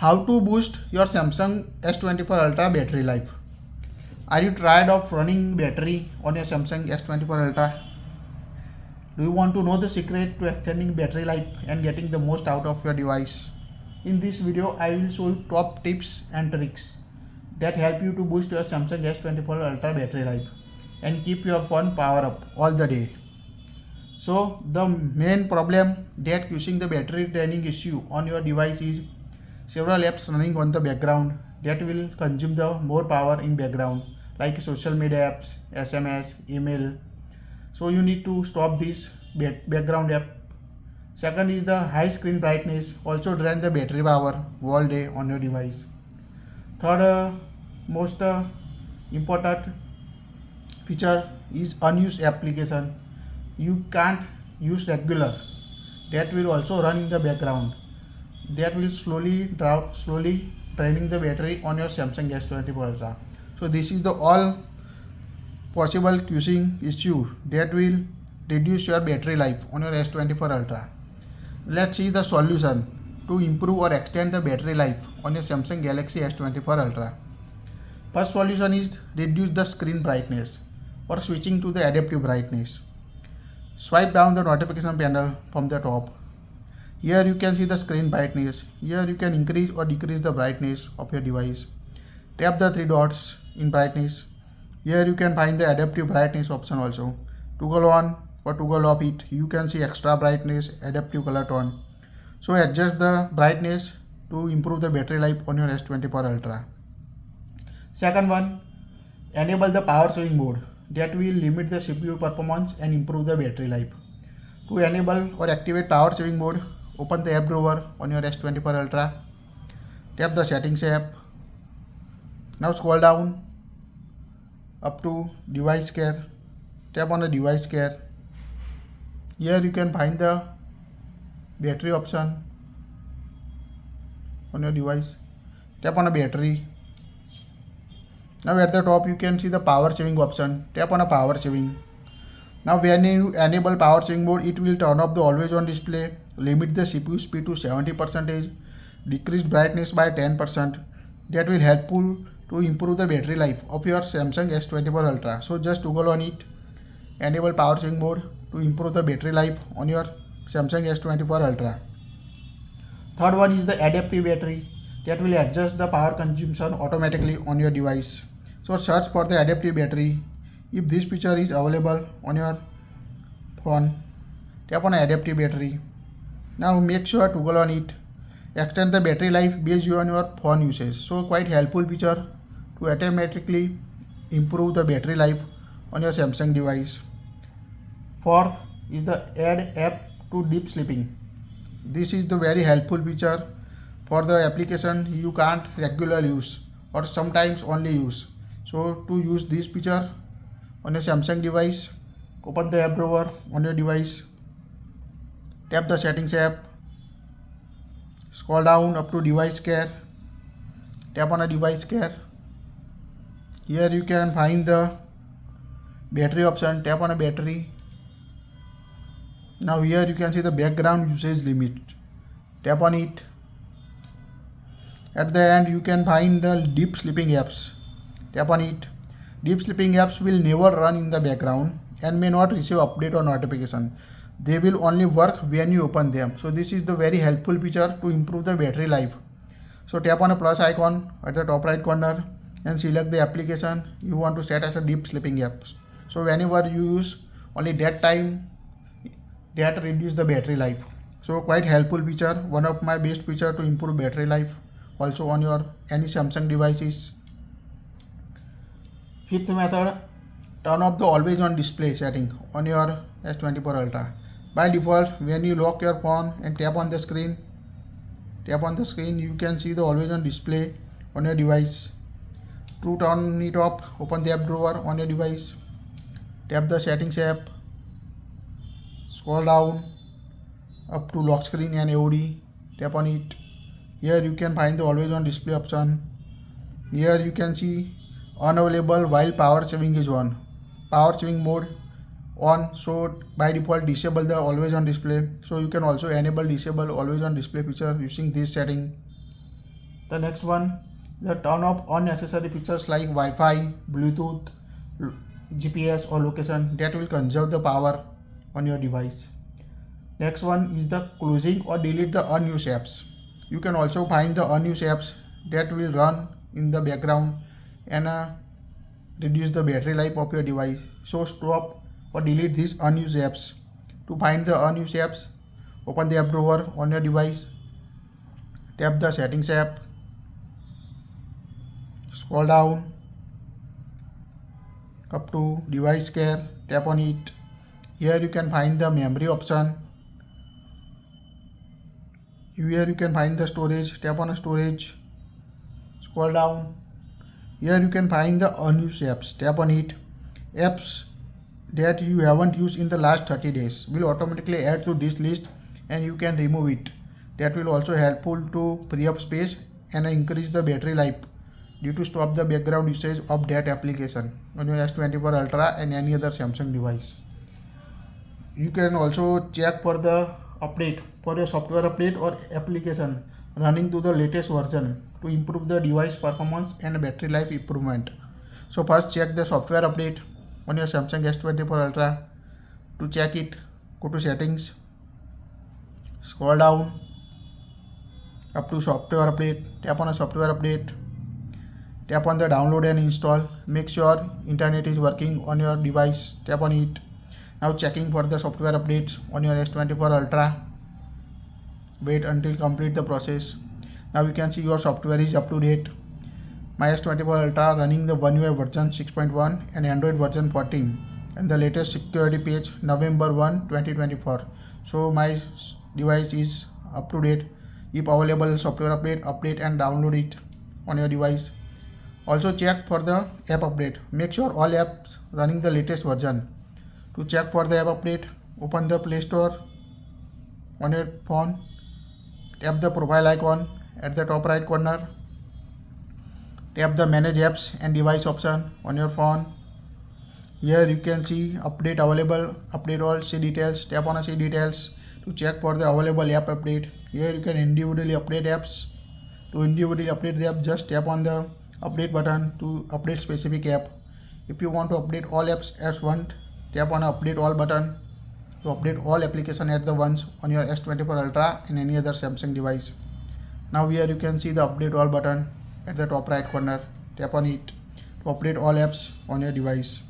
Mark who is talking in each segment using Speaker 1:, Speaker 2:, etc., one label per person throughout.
Speaker 1: How to boost your Samsung S24 Ultra battery life. Are you tired of running battery on your Samsung S24 Ultra? Do you want to know the secret to extending battery life and getting the most out of your device? In this video, I will show you top tips and tricks that help you to boost your Samsung S24 Ultra battery life and keep your phone power up all the day. So the main problem that causing the battery draining issue on your device is several apps running on the background that will consume the more power in background, like social media apps, SMS, email. So you need to stop this background app. Second is the high screen brightness, also drain the battery power all day on your device. Third most important feature is unused application. You can't use regular, that will also run in the background. That will slowly draining the battery on your Samsung S24 Ultra. So this is the all possible causing issue that will reduce your battery life on your S24 Ultra. Let's see the solution to improve or extend the battery life on your Samsung Galaxy S24 Ultra. First solution is reduce the screen brightness or switching to the adaptive brightness. Swipe down the notification panel from the top. Here you can see the screen brightness. Here you can increase or decrease the brightness of your device. Tap the three dots in brightness. Here you can find the adaptive brightness option also. Toggle on or toggle off it. You can see extra brightness, adaptive color tone. So adjust the brightness to improve the battery life on your S24 Ultra. Second one, enable the power saving mode. That will limit the CPU performance and improve the battery life. To enable or activate power saving mode, open the app drawer on your S24 Ultra. Tap the settings app. Now scroll down up to device care. Tap on the device care. Here you can find the battery option on your device. Tap on the battery. Now at the top you can see the power saving option. Tap on a power saving. Now when you enable power saving mode, it will turn off the always on display, limit the CPU speed to 70%, decrease brightness by 10%. That will helpful to improve the battery life of your Samsung S24 Ultra. So just toggle on it, enable power saving mode to improve the battery life on your Samsung S24 Ultra. Third one is the adaptive battery that will adjust the power consumption automatically on your device. So search for the adaptive battery. If this feature is available on your phone, tap on adaptive battery. Now make sure to toggle on it. Extend the battery life based on your phone usage. So quite helpful feature to automatically improve the battery life on your Samsung device. Fourth is the add app to deep sleeping. This is the very helpful feature for the application you can't regularly use or sometimes only use. So to use this feature on your Samsung device, open the app drawer on your device, tap the settings app, scroll down up to device care, tap on a device care. Here you can find the battery option, tap on a battery. Now here you can see the background usage limit, tap on it. At the end you can find the deep sleeping apps, tap on it. Deep sleeping apps will never run in the background and may not receive update or notification. They will only work when you open them. So this is the very helpful feature to improve the battery life. So tap on a plus icon at the top right corner and select the application you want to set as a deep sleeping apps. So whenever you use, only that time that reduce the battery life. So quite helpful feature, one of my best feature to improve battery life also on your any Samsung devices. Fifth method, turn off the always on display setting on your S24 Ultra. By default, when you lock your phone and tap on the screen, you can see the always on display on your device. To turn it off, open the app drawer on your device, tap the settings app, scroll down up to lock screen and AOD, tap on it. Here you can find the always on display option. Here you can see unavailable while power saving is on. Power saving mode on, so by default disable the always on display. So you can also enable disable always on display feature using this setting. The next one, the turn off unnecessary features like Wi-Fi, Bluetooth, GPS or location that will conserve the power on your device. Next one is the closing or delete the unused apps. You can also find the unused apps that will run in the background and reduce the battery life of your device. So stop or delete these unused apps. To find the unused apps, open the app drawer on your device, tap the settings app, scroll down up to device care, tap on it. Here you can find the memory option. Here you can find the storage, tap on storage, scroll down. Here you can find the unused apps, tap on it. Apps that you haven't used in the last 30 days will automatically add to this list and you can remove it. That will also helpful to free up space and increase the battery life due to stop the background usage of that application on your S24 Ultra and any other Samsung device. You can also check for the update for your software update or application running to the latest version to improve the device performance and battery life improvement. So first check the software update on your Samsung S24 Ultra. To check it, go to settings, scroll down up to software update, tap on a software update, tap on the download and install. Make sure internet is working on your device, tap on it. Now checking for the software updates on your S24 Ultra. Wait until complete the process. Now you can see your software is up to date. My S24 Ultra running the One UI version 6.1 and Android version 14 and the latest security patch November 1, 2024. So my device is up to date. If available software update and download it on your device. Also check for the app update. Make sure all apps running the latest version. To check for the app update, open the Play Store on your phone, tap the profile icon at the top right corner, tap the manage apps and device option on your phone. Here you can see update available, update all, see details, tap on see details to check for the available app update. Here you can individually update apps. To individually update the app, just tap on the update button to update specific app. If you want to update all apps at once, tap on update all button to update all applications at the once on your S24 Ultra and any other Samsung device. Now here you can see the update all button at the top right corner. Tap on it to update all apps on your device.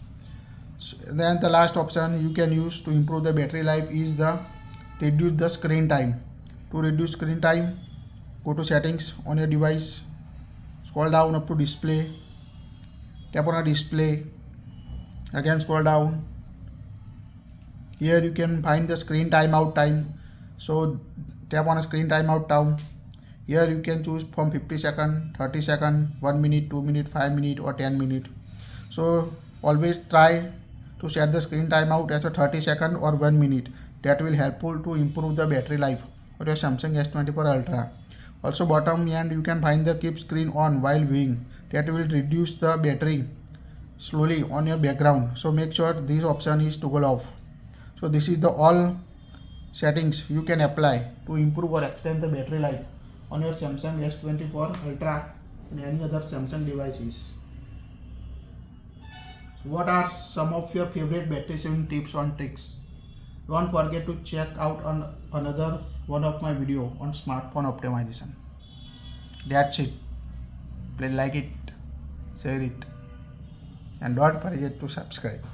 Speaker 1: So then the last option you can use to improve the battery life is the reduce the screen time. To reduce screen time, go to settings on your device, scroll down up to display, tap on a display, again scroll down. Here you can find the screen timeout time. So tap on a screen timeout down. Here you can choose from 50 seconds, 30 seconds, 1 minute, 2 minutes, 5 minutes or 10 minutes. So always try to set the screen timeout as a 30 seconds or 1 minute. That will helpful to improve the battery life for your Samsung S24 Ultra. Also bottom end you can find the keep screen on while viewing. That will reduce the battery slowly on your background. So make sure this option is toggle off. So this is the all settings you can apply to improve or extend the battery life on your Samsung S24 Ultra and any other Samsung devices. So what are some of your favorite battery saving tips or tricks? Don't forget to check out on another one of my video on smartphone optimization. That's it. Please like it, share it, and don't forget to subscribe.